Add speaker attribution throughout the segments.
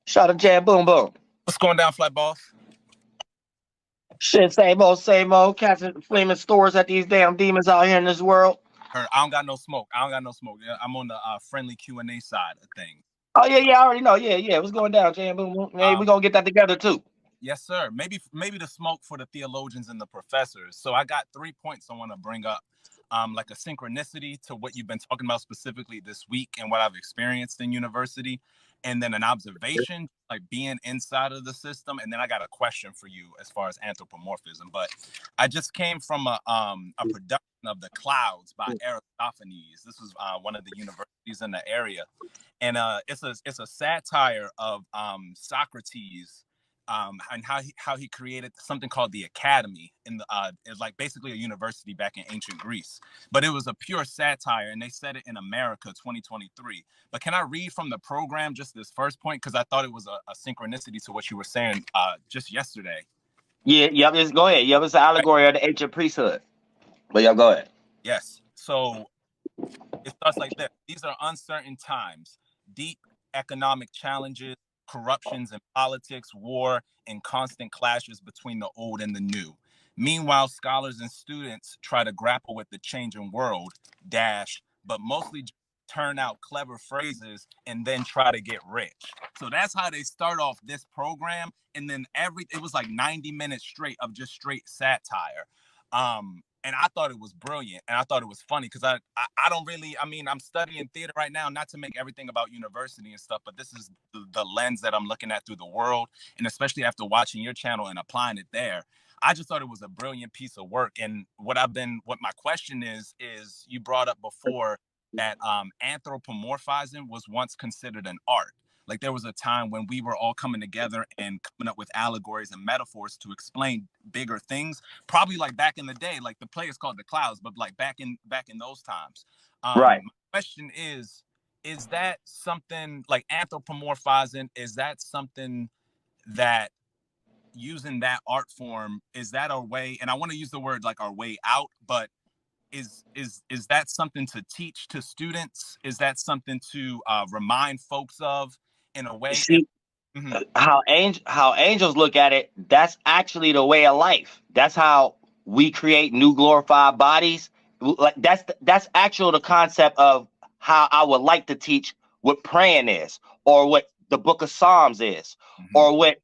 Speaker 1: Shout out Jam Boom Boom.
Speaker 2: What's going down, Flat Boss?
Speaker 1: Shit, same old. Catching flaming stores at these damn demons out here in this world.
Speaker 2: I don't got no smoke. Yeah, I'm on the friendly Q&A side of things.
Speaker 1: Oh yeah, I already know. Yeah. What's going down, Jam Boom Boom? Hey, we gonna get that together too.
Speaker 2: Yes, sir. Maybe the smoke for the theologians and the professors. So I got 3 points I want to bring up. Like a synchronicity to what you've been talking about specifically this week and what I've experienced in university, and then an observation, like being inside of the system. And then I got a question for you as far as anthropomorphism. But I just came from a production of The Clouds by Aristophanes. This was one of the universities in the area, and it's a satire of Socrates. And how he created something called the Academy in the it's like basically a university back in ancient Greece, but it was a pure satire, and they said it in America 2023. But can I read from the program just this first point, because I thought it was a synchronicity to what you were saying just yesterday.
Speaker 1: Yeah, just go ahead. Yeah, it's an allegory of the ancient priesthood. But y'all go ahead.
Speaker 2: Yes. So it starts like this: these are uncertain times, deep economic challenges, corruptions in politics, war, and constant clashes between the old and the new. Meanwhile, scholars and students try to grapple with the changing world, but mostly turn out clever phrases and then try to get rich. So that's how they start off this program. And then it was like 90 minutes straight of just straight satire. And I thought it was brilliant, and I thought it was funny because I don't really, I'm studying theater right now, not to make everything about university and stuff, but this is the lens that I'm looking at through the world, and especially after watching your channel and applying it there. I just thought it was a brilliant piece of work. And what my question is you brought up before that anthropomorphizing was once considered an art. Like there was a time when we were all coming together and coming up with allegories and metaphors to explain bigger things. Probably like back in the day, like the play is called The Clouds, but like back in those times.
Speaker 1: Right.
Speaker 2: My question is that something like anthropomorphizing? Is that something that using that art form, is that our way? And I want to use the word like our way out, but is that something to teach to students? Is that something to remind folks of? In a way.
Speaker 1: See, how angels look at it, that's actually the way of life. That's how we create new glorified bodies. Like that's actual the concept of how I would like to teach what praying is, or what the book of Psalms is, or what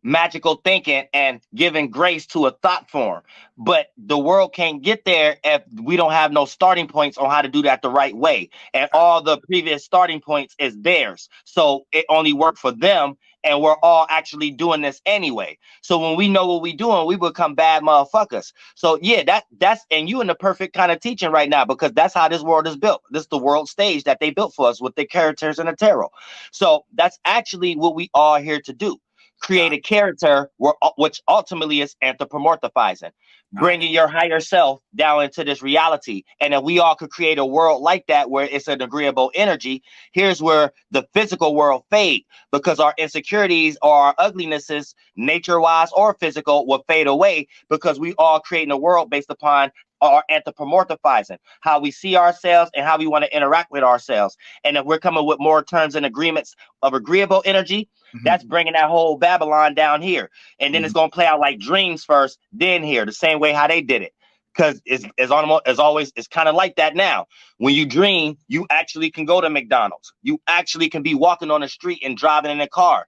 Speaker 1: magical thinking and giving grace to a thought form. But the world can't get there if we don't have no starting points on how to do that the right way. And all the previous starting points is theirs. So it only worked for them. And we're all actually doing this anyway. So when we know what we're doing, we become bad motherfuckers. So yeah, that's and you in the perfect kind of teaching right now, because that's how this world is built. This is the world stage that they built for us with the characters and the tarot. So that's actually what we are here to do. Create a character which ultimately is anthropomorphizing, bringing your higher self down into this reality. And if we all could create a world like that where it's an agreeable energy, here's where the physical world fade, because our insecurities or our uglinesses, nature-wise or physical, will fade away, because we all creating a world based upon our anthropomorphizing, how we see ourselves and how we want to interact with ourselves. And if we're coming with more terms and agreements of agreeable energy, that's bringing that whole Babylon down here. And then it's going to play out like dreams first, then here, the same way how they did it. Because as always, it's kind of like that now. When you dream, you actually can go to McDonald's. You actually can be walking on the street and driving in a car.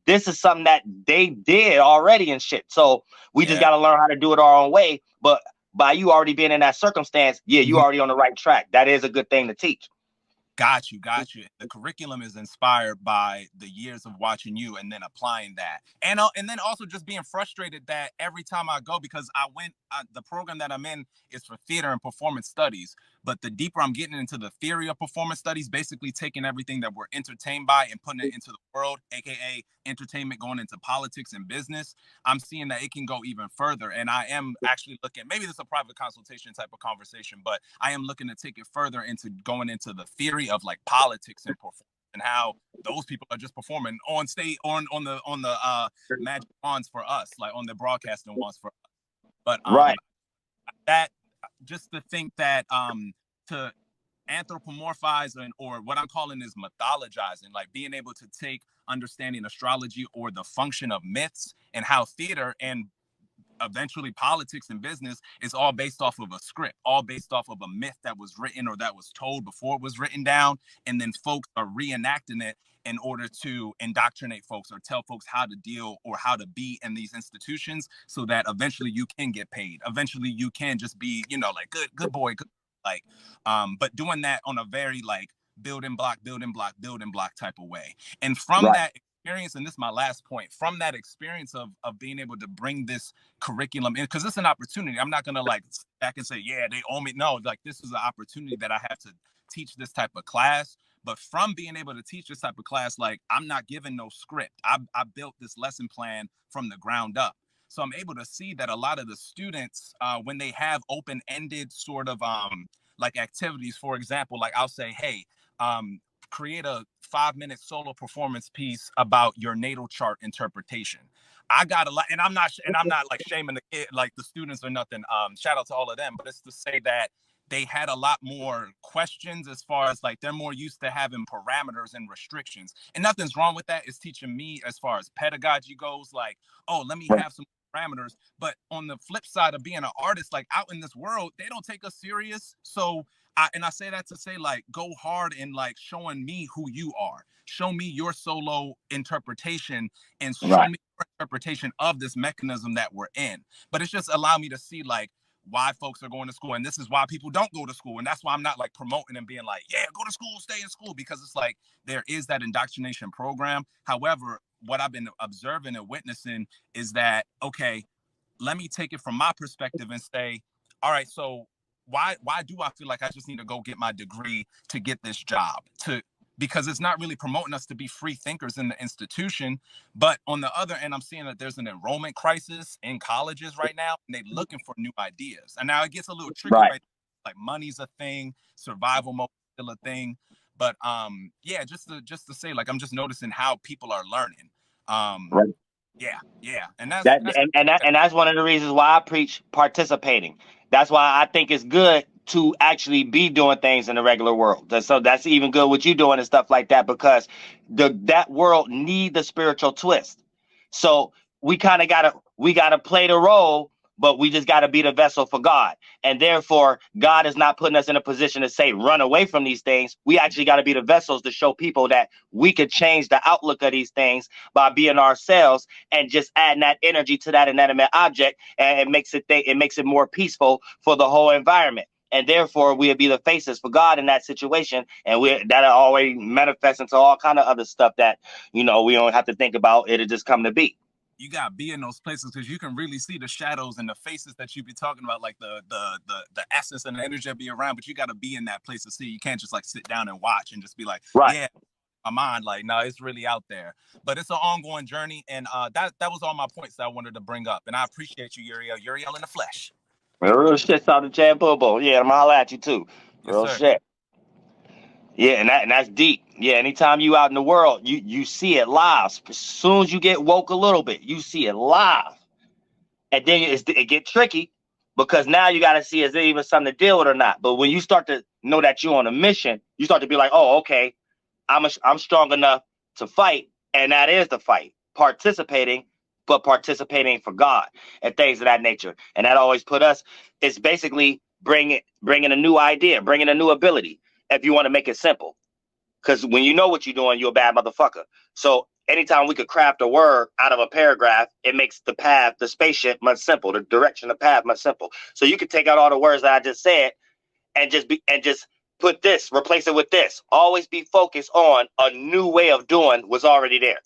Speaker 1: This is something that they did already and shit. So we just got to learn how to do it our own way. But by you already being in that circumstance, you already on the right track. That is a good thing to teach.
Speaker 2: Got you. The curriculum is inspired by the years of watching you and then applying that. And then also just being frustrated that every time I go, because the program that I'm in is for theater and performance studies. But the deeper I'm getting into the theory of performance studies, basically taking everything that we're entertained by and putting it into the world, aka entertainment going into politics and business, I'm seeing that it can go even further. And I am actually looking, maybe this is a private consultation type of conversation, but I am looking to take it further into going into the theory of like politics and performance, and how those people are just performing on stage on the magic wands for us, like on the broadcasting wands for us. But
Speaker 1: right,
Speaker 2: that just to think that to anthropomorphizing, or what I'm calling is mythologizing, like being able to take understanding astrology or the function of myths and how theater and eventually politics and business is all based off of a script, all based off of a myth that was written or that was told before it was written down. And then folks are reenacting it in order to indoctrinate folks or tell folks how to deal or how to be in these institutions so that eventually you can get paid. Eventually you can just be, you know, like good boy, good, like, but doing that on a very like building block type of way. And from
Speaker 1: Right.
Speaker 2: that experience, and this is my last point, from that experience of being able to bring this curriculum in, because it's an opportunity. I'm not gonna like sit back and say, yeah, they owe me. No, like this is an opportunity that I have to teach this type of class. But from being able to teach this type of class, like I'm not given no script. I built this lesson plan from the ground up. So I'm able to see that a lot of the students, when they have open-ended sort of like activities, for example, like I'll say, hey, create a 5-minute solo performance piece about your natal chart interpretation. I got a lot, and I'm not like shaming the kid, like the students or nothing. Shout out to all of them, but it's to say that they had a lot more questions as far as like they're more used to having parameters and restrictions. And nothing's wrong with that. It's teaching me as far as pedagogy goes, like, oh, let me have some parameters. But on the flip side of being an artist, like out in this world, they don't take us serious. So I say that to say, like, go hard in like showing me who you are. Show me your solo interpretation and show
Speaker 1: Right.
Speaker 2: me your interpretation of this mechanism that we're in. But it's just allow me to see like why folks are going to school. And this is why people don't go to school. And that's why I'm not like promoting and being like, yeah, go to school, stay in school, because it's like there is that indoctrination program. However, what I've been observing and witnessing is that, okay, let me take it from my perspective and say, all right, so why do I feel like I just need to go get my degree to get this job? Because it's not really promoting us to be free thinkers in the institution. But on the other end, I'm seeing that there's an enrollment crisis in colleges right now, and they're looking for new ideas. And now it gets a little tricky,
Speaker 1: Right.
Speaker 2: right? Like money's a thing, survival mode is still a thing. But yeah, just to say, like I'm just noticing how people are learning.
Speaker 1: Right.
Speaker 2: Yeah. And that's
Speaker 1: That and that's one of the reasons why I preach participating. That's why I think it's good to actually be doing things in the regular world. So that's even good what you doing and stuff like that, because that world need the spiritual twist. So we gotta play the role, but we just gotta be the vessel for God. And therefore, God is not putting us in a position to say run away from these things. We actually got to be the vessels to show people that we could change the outlook of these things by being ourselves and just adding that energy to that inanimate object, and it makes it more peaceful for the whole environment. And therefore, we'll be the faces for God in that situation, and that'll always manifest into all kind of other stuff that we don't have to think about. It'll just come to be.
Speaker 2: you got to be in those places because you can really see the shadows and the faces that you be talking about, like the essence and the energy that be around. But you got to be in that place to see. You can't just like sit down and watch and just be like,
Speaker 1: Right.
Speaker 2: yeah, my mind. Like, no, it's really out there. But it's an ongoing journey, and that was all my points that I wanted to bring up. And I appreciate you, Uriel in the flesh.
Speaker 1: Real shit, out of Jan Bobo. Yeah, I'm gonna holler at you too.
Speaker 2: Yes,
Speaker 1: Real
Speaker 2: sir.
Speaker 1: shit. Yeah, and that's deep. Yeah, anytime you out in the world, you see it live. As soon as you get woke a little bit, you see it live. And then it get tricky because now you got to see is there even something to deal with or not. But when you start to know that you're on a mission, you start to be like, oh, okay, I'm strong enough to fight, and that is the fight, participating, but participating for God and things of that nature. And that always put us. It's basically bringing a new idea, bringing a new ability. If you want to make it simple, because when you know what you're doing, you're a bad motherfucker. So anytime we could craft a word out of a paragraph, it makes the path, the spaceship, much simple. The direction, the path, much simple. So you could take out all the words that I just said and just put this, replace it with this. Always be focused on a new way of doing what's already there.